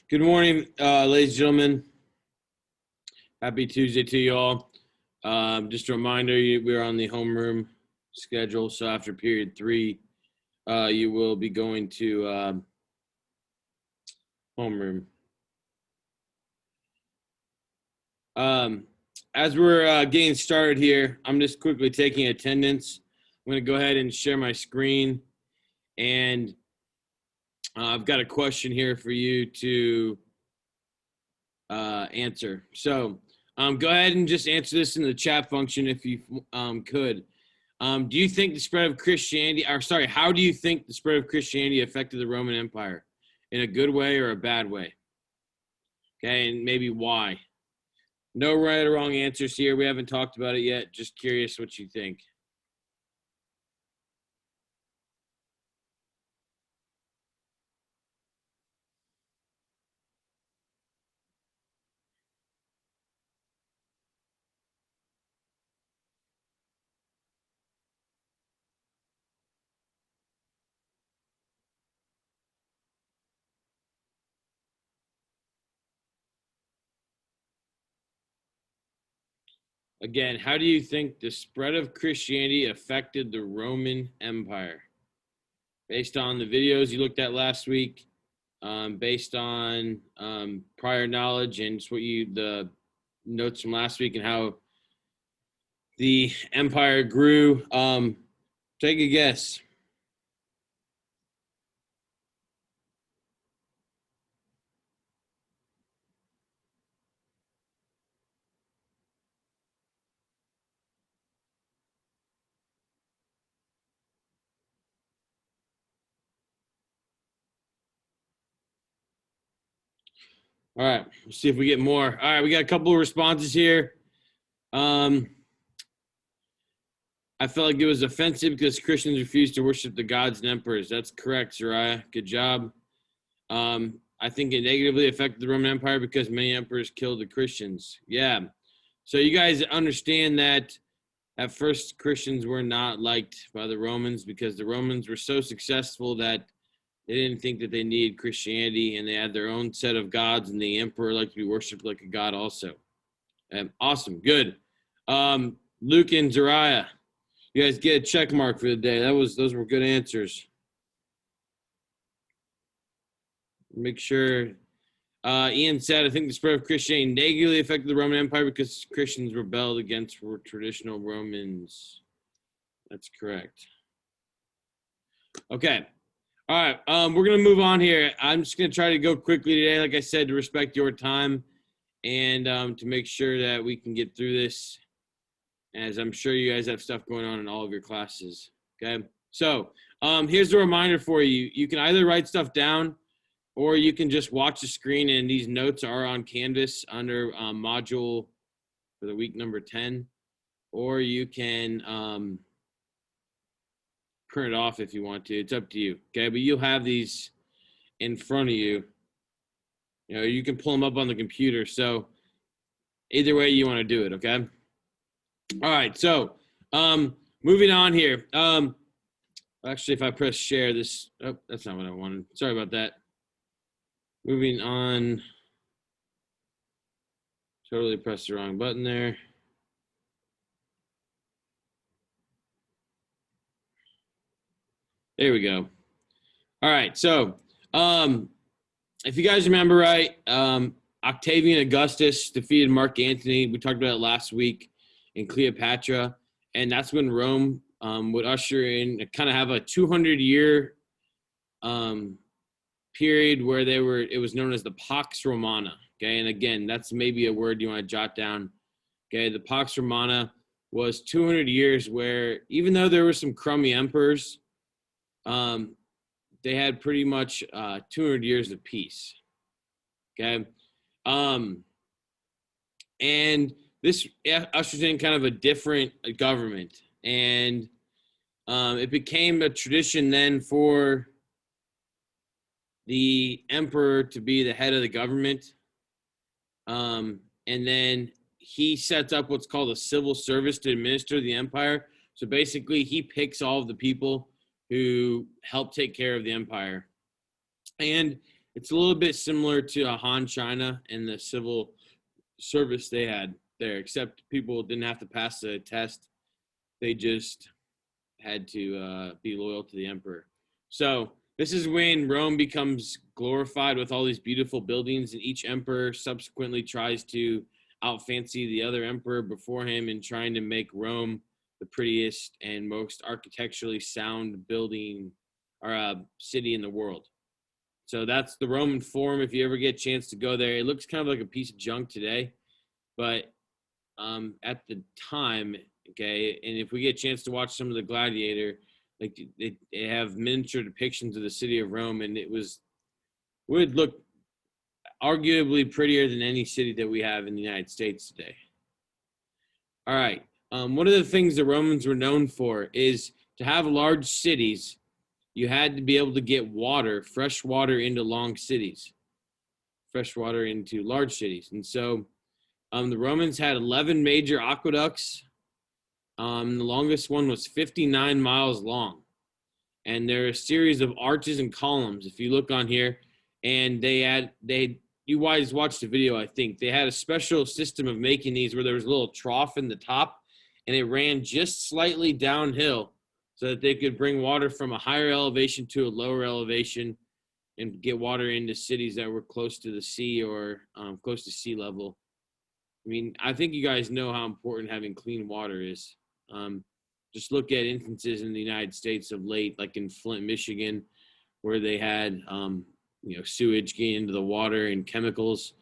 Good morning, ladies and gentlemen. Happy Tuesday to you all. Just a reminder, we're on the homeroom schedule. So after period 3, you will be going to homeroom. As we're getting started here, I'm just quickly taking attendance. I'm going to go ahead and share my screen. And I've got a question here for you to answer. So go ahead and just answer this in the chat function if you could. Do you think the spread of Christianity, how do you think the spread of Christianity affected the Roman Empire? In a good way or a bad way? Okay, and maybe why? No right or wrong answers here. We haven't talked about it yet. Just curious what you think. Again, how do you think the spread of Christianity affected the Roman Empire? Based on the videos you looked at last week, based on prior knowledge and just the notes from last week and how the empire grew. Take a guess. All right, let's see if we get more. All right, we got a couple of responses here. I felt like it was offensive because Christians refused to worship the gods and emperors. That's correct, Zariah. Good job. I think it negatively affected the Roman Empire because many emperors killed the Christians. Yeah. So you guys understand that at first Christians were not liked by the Romans because the Romans were so successful that they didn't think that they needed Christianity, and they had their own set of gods, and the emperor liked to be worshipped like a god also. Awesome. Good. Luke and Zariah, you guys get a check mark for the day. Those were good answers. Make sure. Ian said, I think the spread of Christianity negatively affected the Roman Empire because Christians rebelled against traditional Romans. That's correct. Okay. All right, we're going to move on here. I'm just going to try to go quickly today, like I said, to respect your time and to make sure that we can get through this, as I'm sure you guys have stuff going on in all of your classes, okay? So here's a reminder for you. You can either write stuff down or you can just watch the screen, and these notes are on Canvas under module for the week number 10, or you can print it off if you want to. It's up to you, okay? But you'll have these in front of you. You know, you can pull them up on the computer. So either way you want to do it, okay? All right, so moving on here. Actually, if I press share this, oh, that's not what I wanted. Sorry about that. Moving on. Totally pressed the wrong button there. There we go. All right, so if you guys remember right, Octavian Augustus defeated Mark Antony. We talked about it last week in Cleopatra, and that's when Rome would usher in, kind of have a 200-year period where it was known as the Pax Romana. Okay, and again, that's maybe a word you want to jot down. Okay, the Pax Romana was 200 years where, even though there were some crummy emperors, they had pretty much 200 years of peace. Okay, and this ushers in kind of a different government, and it became a tradition then for the emperor to be the head of the government, and then he sets up what's called a civil service to administer the empire. So basically, he picks all of the people who help take care of the empire. And It's a little bit similar to Han China and the civil service they had there, except people didn't have to pass the test. They just had to be loyal to the emperor. So this is when Rome becomes glorified with all these beautiful buildings, and each emperor subsequently tries to outfancy the other emperor before him in trying to make Rome the prettiest and most architecturally sound building or city in the world. So that's the Roman Forum. If you ever get a chance to go there, it looks kind of like a piece of junk today, but at the time, okay, and if we get a chance to watch some of the Gladiator, like they have miniature depictions of the city of Rome, and would look arguably prettier than any city that we have in the United States today. All right. One of the things the Romans were known for is to have large cities. You had to be able to get water, fresh water into long cities, fresh water into large cities. And so the Romans had 11 major aqueducts. The longest one was 59 miles long. And there are a series of arches and columns. If you look on here, and you guys watched the video, I think. They had a special system of making these where there was a little trough in the top, and it ran just slightly downhill so that they could bring water from a higher elevation to a lower elevation and get water into cities that were close to the sea or close to sea level. I mean, I think you guys know how important having clean water is. Just look at instances in the United States of late, like in Flint, Michigan, where they had, sewage getting into the water and chemicals.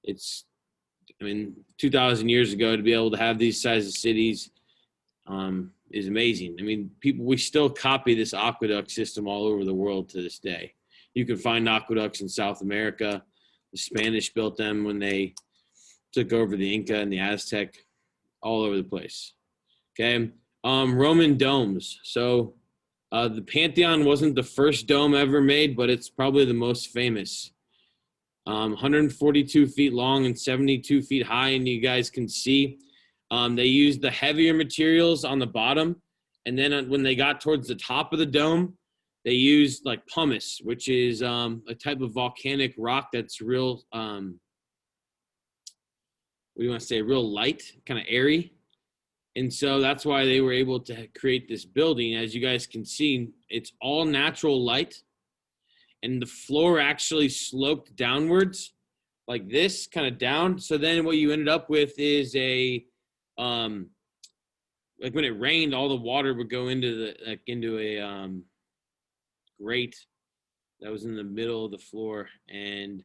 2,000 years ago, to be able to have these sizes of cities is amazing. I mean, we still copy this aqueduct system all over the world to this day. You can find aqueducts in South America. The Spanish built them when they took over the Inca and the Aztec, all over the place. Okay. Roman domes. So the Pantheon wasn't the first dome ever made, but it's probably the most famous. 142 feet long and 72 feet high, and you guys can see they used the heavier materials on the bottom, and then when they got towards the top of the dome, they used like pumice, which is a type of volcanic rock that's real, real light, kind of airy. And so that's why they were able to create this building. As you guys can see, it's all natural light, and the floor actually sloped downwards like this, kind of down. So then what you ended up with is like when it rained, all the water would go into a grate that was in the middle of the floor. And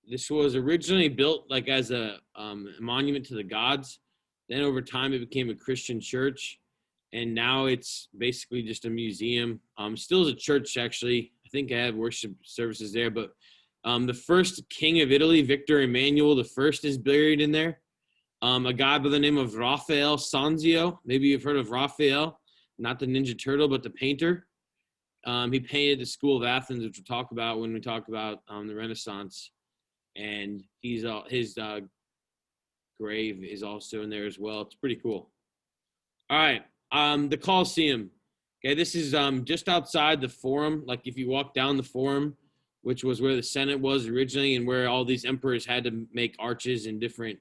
this was originally built like as a monument to the gods. Then over time, it became a Christian church, and now it's basically just a museum. Still is a church, actually. I think I have worship services there, but the first king of Italy, Victor Emmanuel I, is buried in there. A guy by the name of Raphael Sanzio. Maybe you've heard of Raphael, not the Ninja Turtle, but the painter. He painted the School of Athens, which we'll talk about when we talk about the Renaissance. And his grave is also in there as well. It's pretty cool. All right. The Colosseum. Okay, this is just outside the Forum. Like if you walk down the Forum, which was where the Senate was originally and where all these emperors had to make arches and different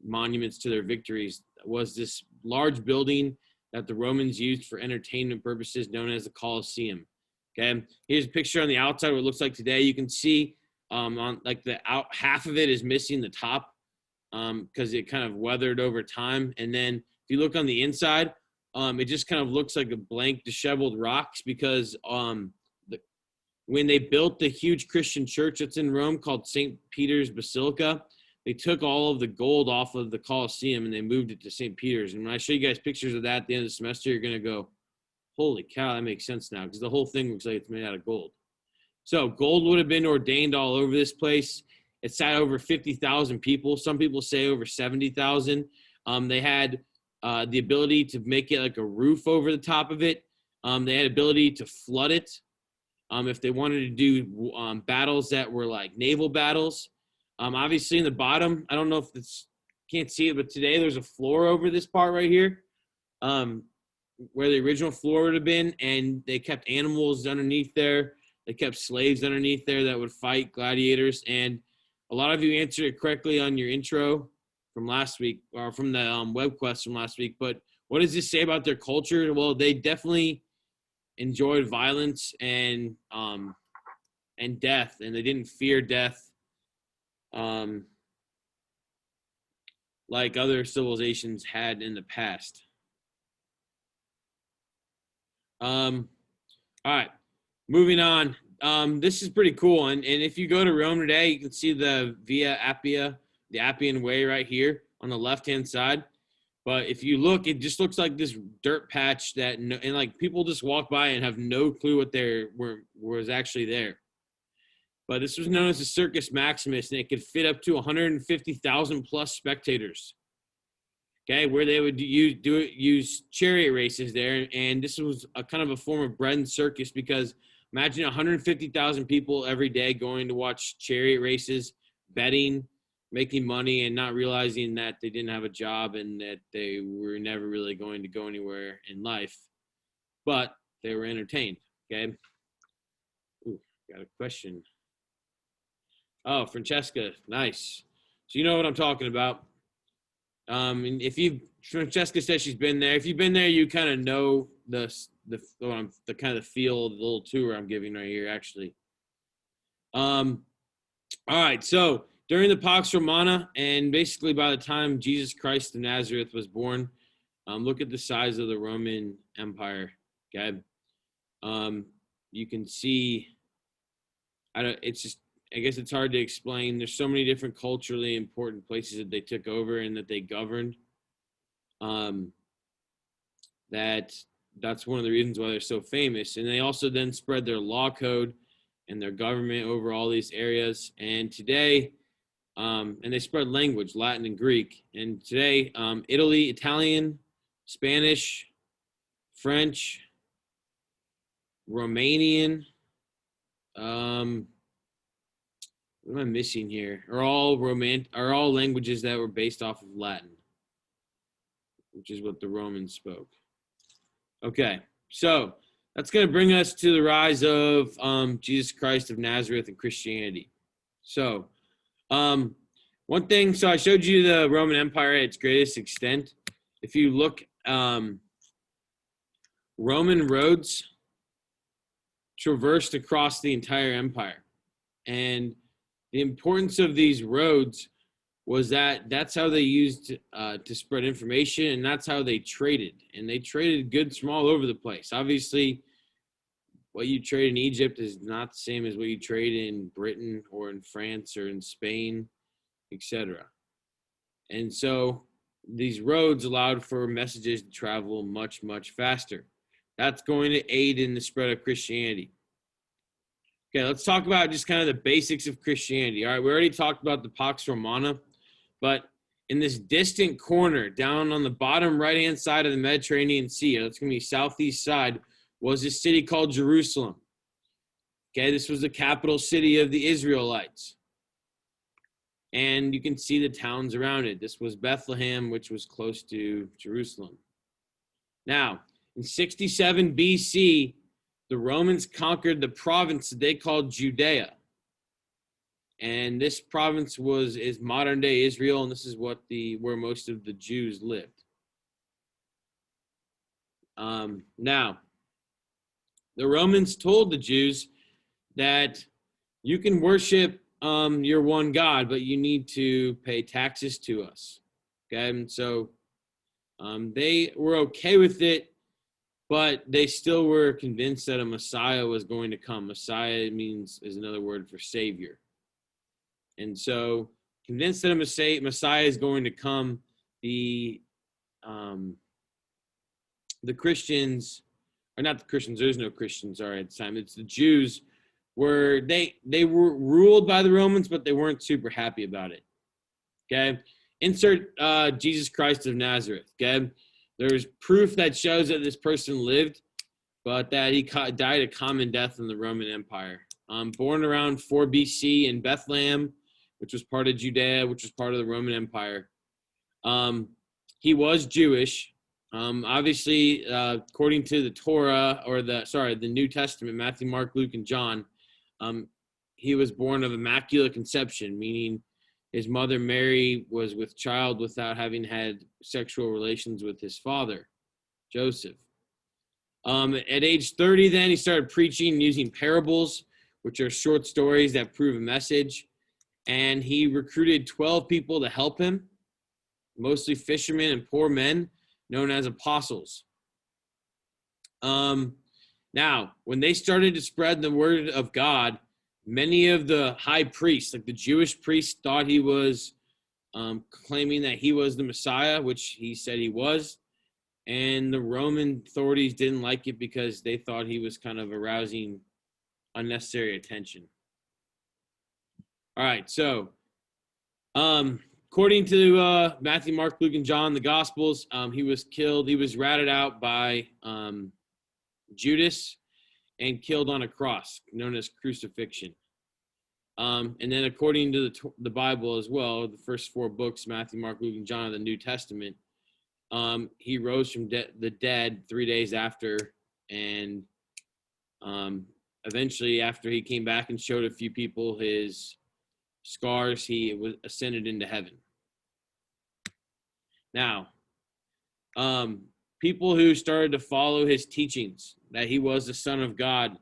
monuments to their victories, was this large building that the Romans used for entertainment purposes known as the Colosseum. Okay, here's a picture on the outside what it looks like today. You can see on like half of it is missing the top because it kind of weathered over time. And then if you look on the inside, it just kind of looks like a blank, disheveled rocks because when they built the huge Christian church that's in Rome called St. Peter's Basilica, they took all of the gold off of the Colosseum and they moved it to St. Peter's. And when I show you guys pictures of that at the end of the semester, you're going to go, holy cow, that makes sense now because the whole thing looks like it's made out of gold. So gold would have been ordained all over this place. It sat over 50,000 people. Some people say over 70,000. They had the ability to make it like a roof over the top of it. They had ability to flood it if they wanted to do battles that were like naval battles. Obviously in the bottom, I don't know if it's, can't see it, but today there's a floor over this part right here where the original floor would have been, and they kept animals underneath there They kept slaves underneath there that would fight gladiators. And a lot of you answered it correctly on your intro from last week, or from the web quest from last week. But what does this say about their culture? Well, they definitely enjoyed violence and death, and they didn't fear death like other civilizations had in the past. All right, moving on. This is pretty cool, and if you go to Rome today, you can see the Via Appia, the Appian Way right here on the left-hand side. But if you look, it just looks like this dirt patch that, and like people just walk by and have no clue what was actually there. But this was known as the Circus Maximus, and it could fit up to 150,000 plus spectators. Okay, where they would use chariot races there, and this was a kind of a form of bread and circus, because imagine 150,000 people every day going to watch chariot races, betting, making money, and not realizing that they didn't have a job and that they were never really going to go anywhere in life, but they were entertained. Okay. Ooh, got a question. Oh, Francesca, nice. So you know what I'm talking about. And Francesca says she's been there. If you've been there, you kind of know the kind of feel, the little tour I'm giving right here, actually. All right, so during the Pax Romana, and basically by the time Jesus Christ of Nazareth was born, look at the size of the Roman Empire. Okay, you can see. I guess it's hard to explain. There's so many different culturally important places that they took over and that they governed. That's one of the reasons why they're so famous. And they also then spread their law code and their government over all these areas. And today, and they spread language, Latin and Greek. And today, Italy, Italian, Spanish, French, Romanian, what am I missing here? Are all languages that were based off of Latin, which is what the Romans spoke. Okay, so that's going to bring us to the rise of Jesus Christ of Nazareth and Christianity. So, one thing. So I showed you the Roman Empire at its greatest extent. If you look, Roman roads traversed across the entire empire, and the importance of these roads was that that's how they used to spread information, and that's how they traded. And they traded goods from all over the place. Obviously, what you trade in Egypt is not the same as what you trade in Britain or in France or in Spain, etc. And so these roads allowed for messages to travel much, much faster. That's going to aid in the spread of Christianity. Okay, let's talk about just kind of the basics of Christianity. All right, we already talked about the Pax Romana, but in this distant corner, down on the bottom right-hand side of the Mediterranean Sea, that's going to be southeast side, was a city called Jerusalem. Okay, this was the capital city of the Israelites. And you can see the towns around it. This was Bethlehem, which was close to Jerusalem. Now, in 67 BC, the Romans conquered the province that they called Judea. And this province is modern day Israel, and this is where most of the Jews lived. Now, the Romans told the Jews that you can worship your one God, but you need to pay taxes to us. Okay, and so they were okay with it, but they still were convinced that a Messiah was going to come. Messiah is another word for Savior. And so, convinced that a Messiah is going to come, the Christians, or not the Christians, there's no Christians, sorry, at the time, it's the Jews, they were ruled by the Romans, but they weren't super happy about it. Okay? Insert Jesus Christ of Nazareth. Okay? There's proof that shows that this person lived, but that he died a common death in the Roman Empire. Born around 4 BC in Bethlehem, which was part of Judea, which was part of the Roman Empire. He was Jewish. Obviously, according to the Torah, the New Testament, Matthew, Mark, Luke, and John, He was born of immaculate conception, meaning his mother Mary was with child without having had sexual relations with his father, Joseph. At age 30, then he started preaching using parables, which are short stories that prove a message. And he recruited 12 people to help him, mostly fishermen and poor men, known as apostles. Now, when they started to spread the word of God, many of the high priests, like the Jewish priests, thought he was claiming that he was the Messiah, which he said he was. And the Roman authorities didn't like it because they thought he was kind of arousing unnecessary attention. All right, so according to Matthew, Mark, Luke, and John, the Gospels, he was killed. He was ratted out by Judas and killed on a cross, known as crucifixion. And then according to the Bible as well, the first 4 books, Matthew, Mark, Luke, and John of the New Testament, he rose from the dead 3 days after, and eventually after he came back and showed a few people his scars, he was ascended into heaven. Now, people who started to follow his teachings that he was the Son of God,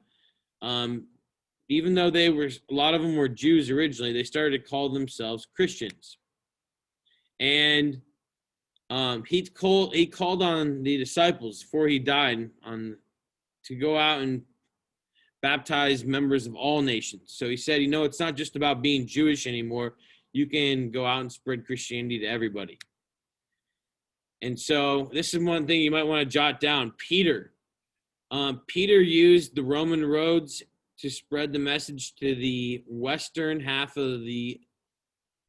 even though a lot of them were Jews originally, they started to call themselves Christians. And he called on the disciples before he died to go out and baptize members of all nations. So he said, it's not just about being Jewish anymore. You can go out and spread Christianity to everybody. And so this is one thing you might want to jot down. Peter used the Roman roads to spread the message to the western half of the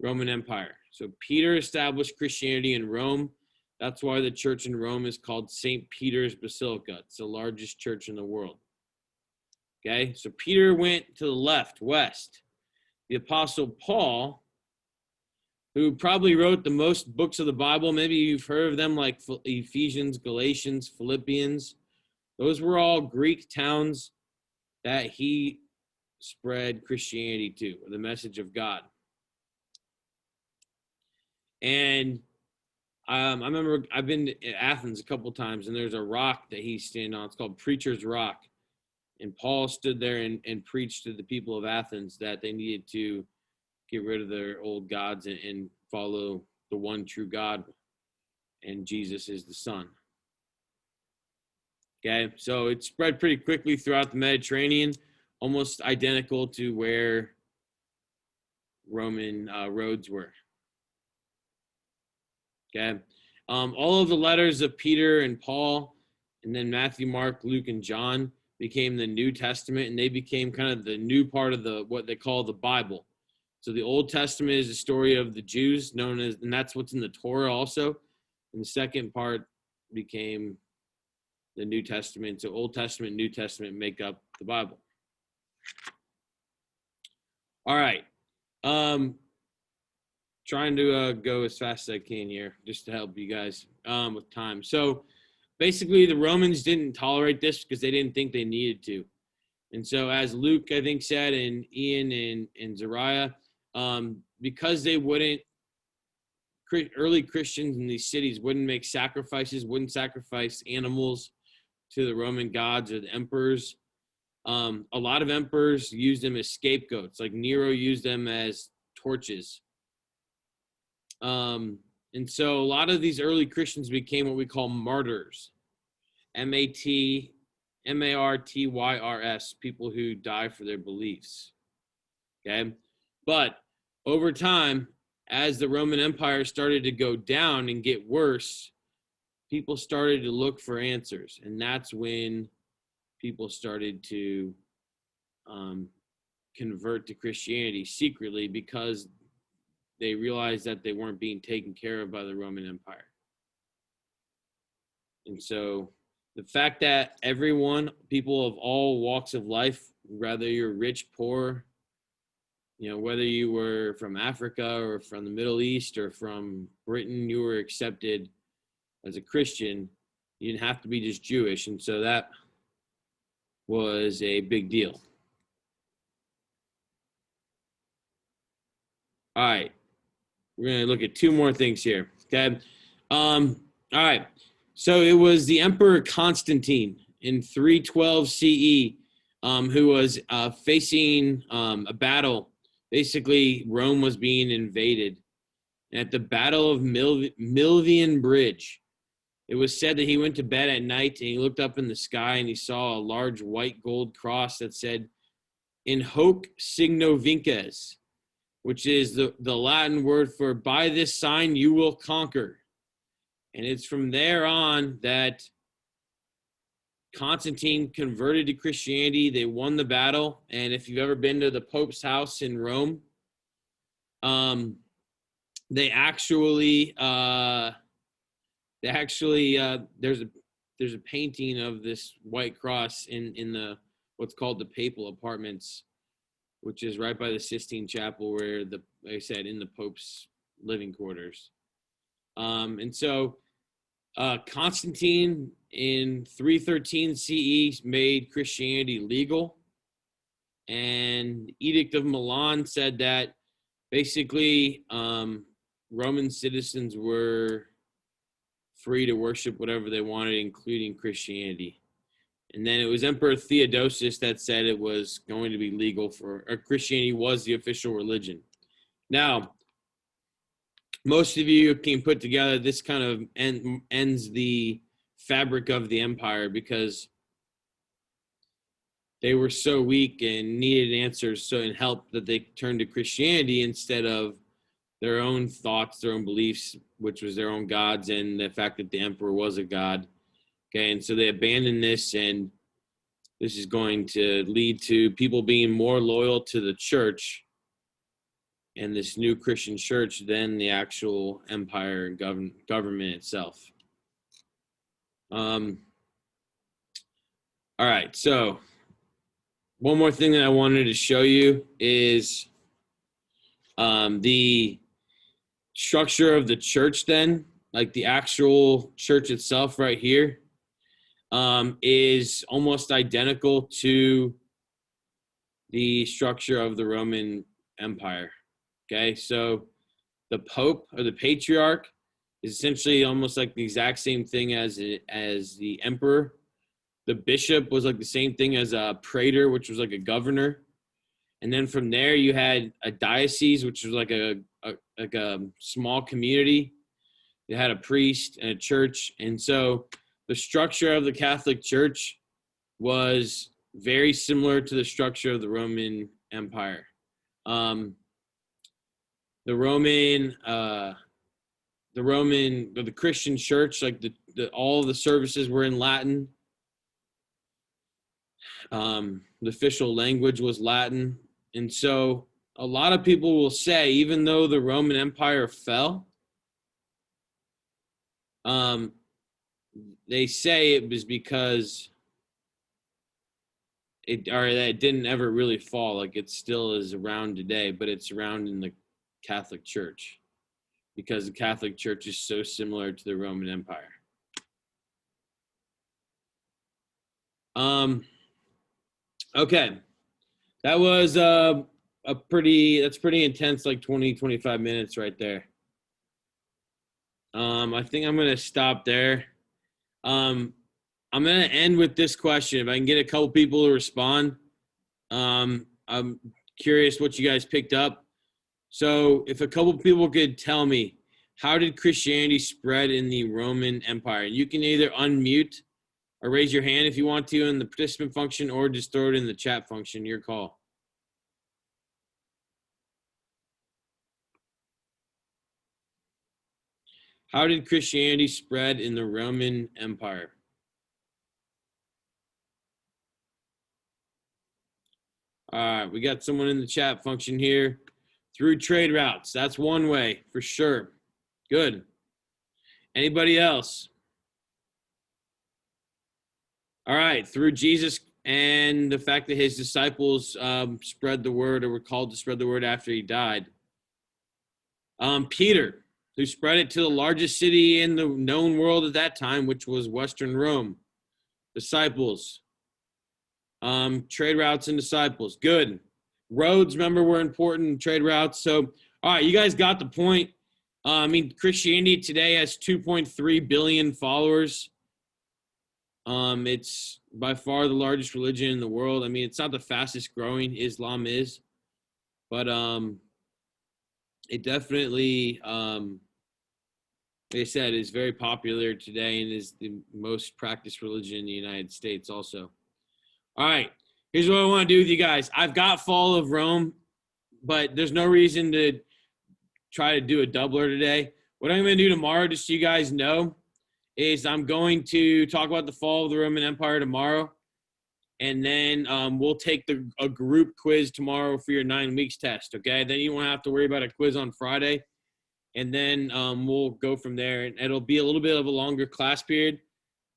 Roman Empire. So Peter established Christianity in Rome. That's why the church in Rome is called St. Peter's Basilica. It's the largest church in the world. Okay, so Peter went to the left, west. The Apostle Paul, who probably wrote the most books of the Bible, maybe you've heard of them, like Ephesians, Galatians, Philippians. Those were all Greek towns that he spread Christianity to, the message of God. And I remember I've been to Athens a couple times, and there's a rock that he's standing on. It's called Preacher's Rock. And Paul stood there and preached to the people of Athens that they needed to get rid of their old gods and follow the one true God, and Jesus is the Son. Okay, so it spread pretty quickly throughout the Mediterranean, almost identical to where Roman roads were. Okay, all of the letters of Peter and Paul, and then Matthew, Mark, Luke, and John became the New Testament, and they became kind of the new part of what they call the Bible. So the Old Testament is the story of the Jews, and that's what's in the Torah also. And the second part became the New Testament. So Old Testament and New Testament make up the Bible. All right. Trying to go as fast as I can here just to help you guys with time. So basically the Romans didn't tolerate this because they didn't think they needed to. And so as Luke, I think, said, and Ian and Zariah, because early Christians in these cities wouldn't sacrifice animals to the Roman gods or the emperors. A lot of emperors used them as scapegoats, like Nero used them as torches. And so a lot of these early Christians became what we call martyrs, martyrs, people who die for their beliefs. Okay, but over time, as the Roman Empire started to go down and get worse, people started to look for answers, and that's when people started to convert to Christianity secretly because they realized that they weren't being taken care of by the Roman Empire. And so the fact that people of all walks of life, whether you're rich, poor, whether you were from Africa or from the Middle East or from Britain, you were accepted as a Christian. You didn't have to be just Jewish. And so that was a big deal. All right. We're going to look at two more things here. Okay. All right. So it was the Emperor Constantine in 312 CE, who was facing a battle. Basically, Rome was being invaded. And at the Battle of Milvian Bridge, it was said that he went to bed at night and he looked up in the sky and he saw a large white gold cross that said, "In hoc signo vinces," which is the Latin word for "by this sign you will conquer." And it's from there on that Constantine converted to Christianity. They won the battle. And if you've ever been to the Pope's house in Rome, they actually there's a painting of this white cross in the what's called the Papal Apartments, which is right by the Sistine Chapel, where like I said, in the Pope's living quarters. And so Constantine in 313 CE made Christianity legal, and Edict of Milan said that basically Roman citizens were free to worship whatever they wanted, including Christianity. And then it was Emperor Theodosius that said it was going to be legal or Christianity was the official religion. Now, most of you can put together this kind of ends the fabric of the empire, because they were so weak and needed answers and help that they turned to Christianity instead of their own thoughts, their own beliefs, which was their own gods, and the fact that the emperor was a god. Okay, and so they abandoned this, and this is going to lead to people being more loyal to the church and this new Christian church than the actual empire and government itself. All right, so one more thing that I wanted to show you is the structure of the church then, like the actual church itself right here, is almost identical to the structure of the Roman Empire. Okay, so the Pope or the Patriarch is essentially almost like the exact same thing as the Emperor. The bishop was like the same thing as a praetor, which was like a governor. And then from there, you had a diocese, which was like a small community. It had a priest and a church. And so the structure of the Catholic Church was very similar to the structure of the Roman Empire. The Christian church, like all of the services were in Latin. The official language was Latin. And so a lot of people will say, even though the Roman Empire fell, they say it was because it didn't ever really fall. Like it still is around today, but it's around in the Catholic Church because the Catholic Church is so similar to the Roman Empire. Okay. That was that's pretty intense, like 20-25 minutes right there. I think I'm going to stop there. I'm going to end with this question. If I can get a couple people to respond, I'm curious what you guys picked up. So if a couple people could tell me, how did Christianity spread in the Roman Empire? You can either unmute or raise your hand if you want to in the participant function, or just throw it in the chat function. Your call. How did Christianity spread in the Roman Empire? All right, we got someone in the chat function here. Through trade routes. That's one way for sure. Good. Anybody else? All right, through Jesus and the fact that his disciples spread the word, or were called to spread the word after he died. Peter, who spread it to the largest city in the known world at that time, which was Western Rome. Disciples. Trade routes and disciples. Good. Roads, remember, were important. Trade routes. So, All right, you guys got the point. I mean, Christianity today has 2.3 billion followers. It's by far the largest religion in the world. I mean, it's not the fastest growing, Islam is, but it definitely, like I said, is very popular today and is the most practiced religion in the United States also. All right, here's what I want to do with you guys. I've got Fall of Rome, but there's no reason to try to do a doubler today. What I'm going to do tomorrow, just so you guys know, is I'm going to talk about the fall of the Roman Empire tomorrow. And then we'll take a group quiz tomorrow for your 9 weeks test, okay? Then you won't have to worry about a quiz on Friday. And then we'll go from there. And it'll be a little bit of a longer class period.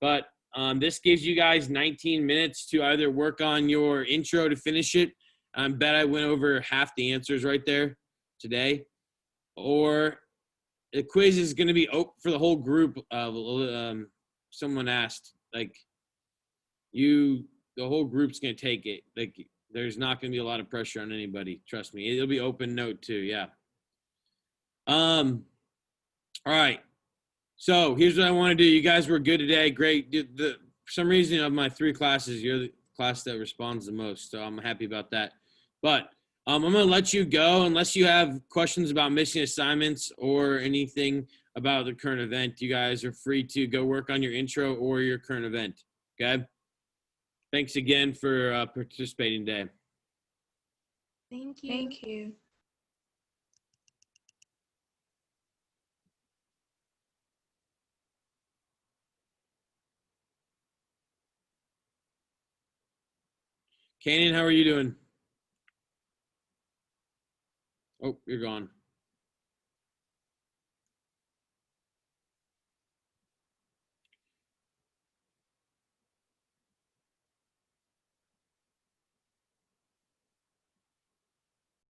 But this gives you guys 19 minutes to either work on your intro to finish it. I bet I went over half the answers right there today. Or the quiz is going to be open for the whole group. Someone asked, like, the whole group's going to take it. Like, there's not going to be a lot of pressure on anybody. Trust me. It'll be open note too. Yeah. All right. So here's what I want to do. You guys were good today. Great. For some reason of my 3 classes, you're the class that responds the most. So I'm happy about that. But I'm going to let you go unless you have questions about missing assignments or anything about the current event. You guys are free to go work on your intro or your current event. Okay. Thanks again for participating today. Thank you. Thank you. Kanan, how are you doing? Oh, you're gone.